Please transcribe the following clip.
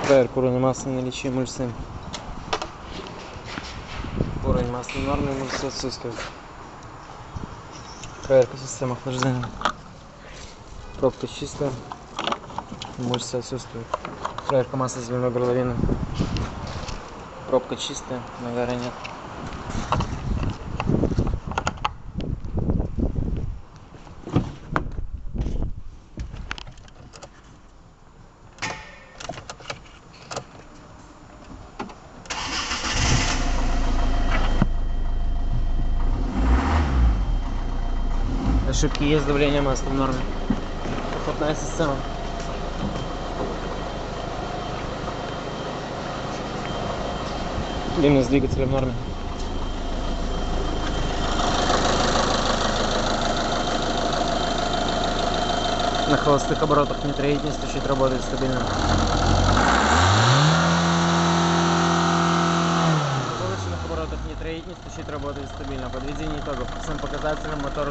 Проверка уровня масла, наличие эмульсии. Уровень масла нормы, эмульсия отсутствует. Проверка системы охлаждения. Пробка чистая, эмульсия отсутствует. Проверка масла земляной горловины. Пробка чистая, нагара нет. Ошибки есть, давление масла в норме. Выхлопная система. Длинность двигателя в норме. На холостых оборотах не троить, не стучит, работает стабильно. На повышенных оборотах не троить, не стучит, работает стабильно. Подведение итогов. По всем показателям мотор